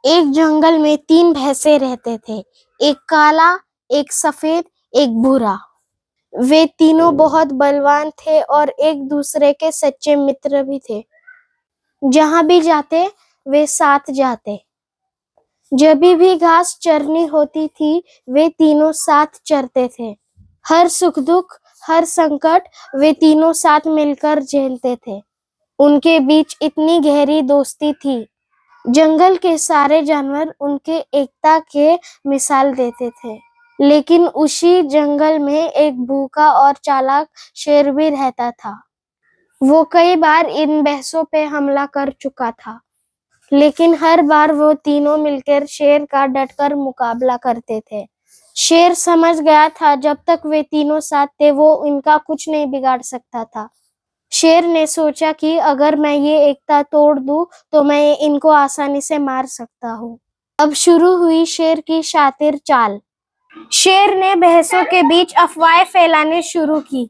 एक जंगल में 3 भैंसे रहते थे। एक काला, एक सफेद, एक भूरा। वे तीनों बहुत बलवान थे और एक दूसरे के सच्चे मित्र भी थे। जहां भी जाते वे साथ जाते। जब भी घास चरनी होती थी वे तीनों साथ चरते थे। हर सुख दुख, हर संकट वे तीनों साथ मिलकर झेलते थे। उनके बीच इतनी गहरी दोस्ती थी। जंगल के सारे जानवर उनके एकता के मिसाल देते थे। लेकिन उसी जंगल में एक भूखा और चालाक शेर भी रहता था। वो कई बार इन भैंसों पे हमला कर चुका था, लेकिन हर बार वो तीनों मिलकर शेर का डटकर मुकाबला करते थे। शेर समझ गया था जब तक वे तीनों साथ थे वो इनका कुछ नहीं बिगाड़ सकता था। शेर ने सोचा कि अगर मैं ये एकता तोड़ दूं तो मैं इनको आसानी से मार सकता हूँ। अब शुरू हुई शेर की शातिर चाल। शेर ने भैंसों के बीच अफवाहें फैलानी शुरू की।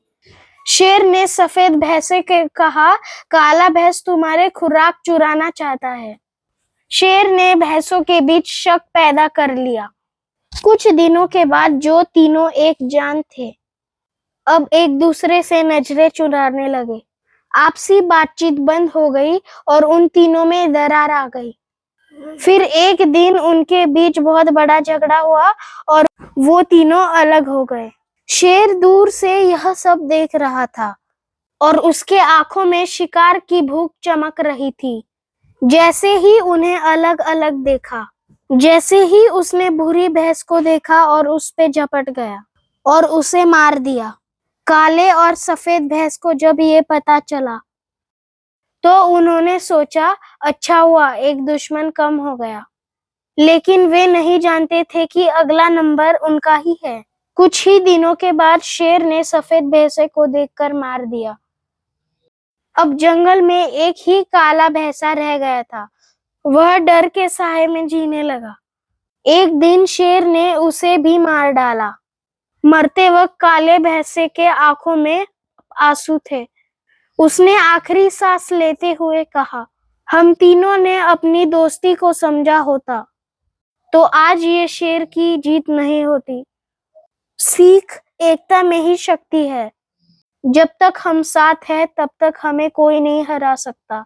शेर ने सफेद भैंस से कहा, काला भैंस तुम्हारे खुराक चुराना चाहता है। शेर ने भैंसों के बीच शक पैदा कर लिया। कुछ दिनों के बाद जो तीनों एक जान थे, अब एक दूसरे से नजरें चुराने लगे। आपसी बातचीत बंद हो गई और उन तीनों में दरार आ गई। फिर एक दिन उनके बीच बहुत बड़ा झगड़ा हुआ और वो तीनों अलग हो गए। शेर दूर से यह सब देख रहा था और उसके आंखों में शिकार की भूख चमक रही थी। जैसे ही उन्हें अलग अलग देखा, जैसे ही उसने भूरी भैंस को देखा और उस पे झपट गया और उसे मार दिया। काले और सफेद भैंस को जब ये पता चला तो उन्होंने सोचा, अच्छा हुआ एक दुश्मन कम हो गया। लेकिन वे नहीं जानते थे कि अगला नंबर उनका ही है। कुछ ही दिनों के बाद शेर ने सफेद भैंसे को देखकर मार दिया। अब जंगल में एक ही काला भैंसा रह गया था। वह डर के साए में जीने लगा। एक दिन शेर ने उसे भी मार डाला। मरते वक्त काले भैंसे के आंखों में आंसू थे। उसने आखिरी सांस लेते हुए कहा, हम तीनों ने अपनी दोस्ती को समझा होता तो आज ये शेर की जीत नहीं होती। सीख एकता में ही शक्ति है। जब तक हम साथ हैं तब तक हमें कोई नहीं हरा सकता।